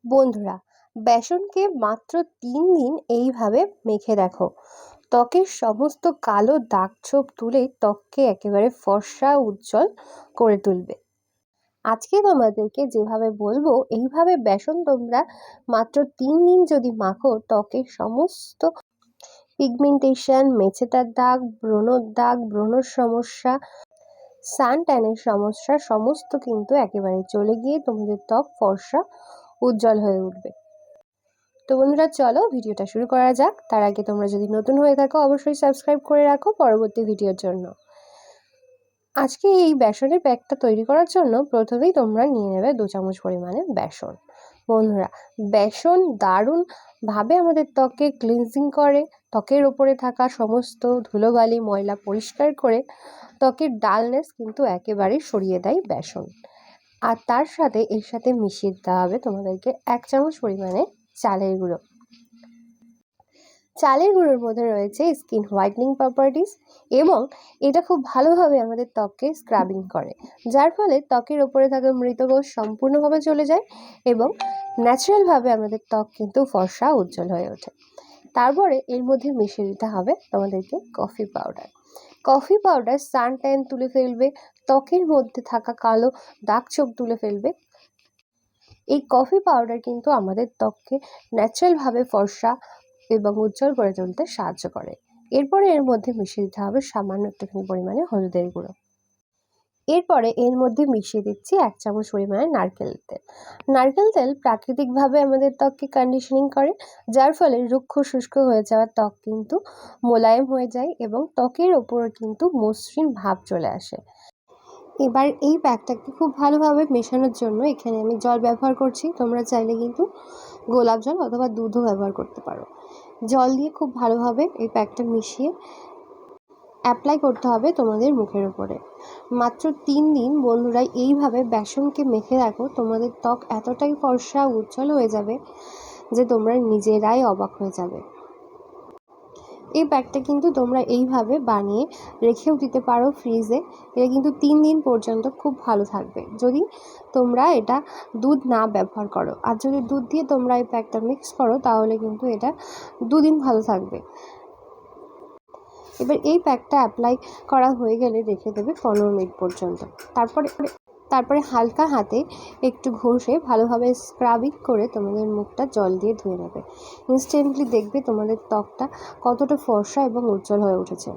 বন্ধুরা, বেসনকে মাত্র ৩ দিন এইভাবে মেখে দেখো, ত্বকের সমস্ত কালো দাগ ছোপ তুলে ত্বককে একেবারে ফর্সা উজ্জ্বল করে তুলবে। আজকে তোমাদেরকে যেভাবে বলবো এইভাবে বেসন তোমরা মাত্র ৩ দিন যদি মাখো, ত্বকের সমস্ত পিগমেন্টেশন, মেচেদার দাগ, ব্রণর দাগ, ব্রণর সমস্যা, সান ট্যানের সমস্যা সমস্ত কিন্তু একেবারে চলে গিয়ে তোমাদের ত্বক ফর্সা উজ্জ্বল হয়ে উঠবে। তো বন্ধুরা, চলো ভিডিওটা শুরু করা যাক। তার আগে তোমরা যদি নতুন হয়ে থাকো অবশ্যই সাবস্ক্রাইব করে রাখো পরবর্তী ভিডিওর জন্য। আজকে এই বেসনের প্যাকটা তৈরি করার জন্য প্রথমেই তোমরা নিয়ে নেবে 2 চামচ পরিমাণে বেসন। বন্ধুরা, বেসন দারুণভাবে আমাদের ত্বকে ক্লিনজিং করে, ত্বকের ওপরে থাকা সমস্ত ধুলোবালি ময়লা পরিষ্কার করে ত্বকের ডালনেস কিন্তু একেবারেই সরিয়ে দেয় বেসন। আর তার সাথে এর সাথে মিশিয়ে দিতে হবে তোমাদেরকে 1 চামচ পরিমাণে চালের গুঁড়ো। চালের গুঁড়োর মধ্যে রয়েছে স্কিন হোয়াইটনিং প্রপার্টিস এবং এটা খুব ভালোভাবে আমাদের ত্বককে স্ক্রাবিং করে, যার ফলে ত্বকের ওপরে থাকা মৃতকোষ সম্পূর্ণভাবে চলে যায় এবং ন্যাচারালভাবে আমাদের ত্বক কিন্তু ফর্সা উজ্জ্বল হয়ে ওঠে। তারপরে এর মধ্যে মিশিয়ে দিতে হবে তোমাদেরকে কফি পাউডার। কফি পাউডার সান ট্যান তুলে ফেলবে, ত্বকের মধ্যে থাকা কালো দাগ ছোপ তুলে ফেলবে। এই কফি পাউডার কিন্তু আমাদের ত্বককে ন্যাচারালভাবে ফর্সা এবং উজ্জ্বল করে তুলতে সাহায্য করে। এরপরে এর মধ্যে মিশিয়ে দিতে হবে সামান্য একটুখানি পরিমাণে হলুদের গুঁড়ো। এরপরে এর মধ্যে মিশিয়ে দিচ্ছি 1 চামচ পরিমাণে নারকেল তেল। নারকেল তেল প্রাকৃতিকভাবে আমাদের ত্বককে কন্ডিশনিং করে, যার ফলে রুক্ষ শুষ্ক হয়ে যাওয়া ত্বক কিন্তু মোলায়েম হয়ে যায় এবং ত্বকের ওপর কিন্তু মসৃণ ভাব চলে আসে। এবার এই প্যাকটাকে খুব ভালোভাবে মেশানোর জন্য এখানে আমি জল ব্যবহার করছি। তোমরা চাইলে কিন্তু গোলাপ জল অথবা দুধও ব্যবহার করতে পারো। জল দিয়ে খুব ভালোভাবে এই প্যাকটা মিশিয়ে অ্যাপ্লাই করতে হবে তোমাদের মুখের উপরে। মাত্র 3 দিন বন্ধুরা এইভাবে বেসনকে মেখে রাখো, তোমাদের ত্বক এতটাই ফর্সা উজ্জ্বল হয়ে যাবে যে তোমরা নিজেরাই অবাক হয়ে যাবে। এই প্যাকটা কিন্তু তোমরা এইভাবে বানিয়ে রেখেও দিতে পারো ফ্রিজে। এটা কিন্তু 3 দিন পর্যন্ত খুব ভালো থাকবে যদি তোমরা এটা দুধ না ব্যবহার করো। আর যদি দুধ দিয়ে তোমরা এই প্যাকটা মিক্স করো তাহলে কিন্তু এটা 2 দিন ভালো থাকবে। এবার এই প্যাকটা অ্যাপ্লাই করা হয়ে গেলে রেখে দেবে 15 মিনিট পর্যন্ত। তারপরে হালকা হাতে একটু ঘষে ভালোভাবে স্ক্রাবিং করে তোমাদের মুখটা জল দিয়ে ধুয়ে নেবে। ইনস্ট্যান্টলি দেখবে তোমাদের ত্বকটা কতটা ফর্সা এবং উজ্জ্বল হয়ে উঠেছে।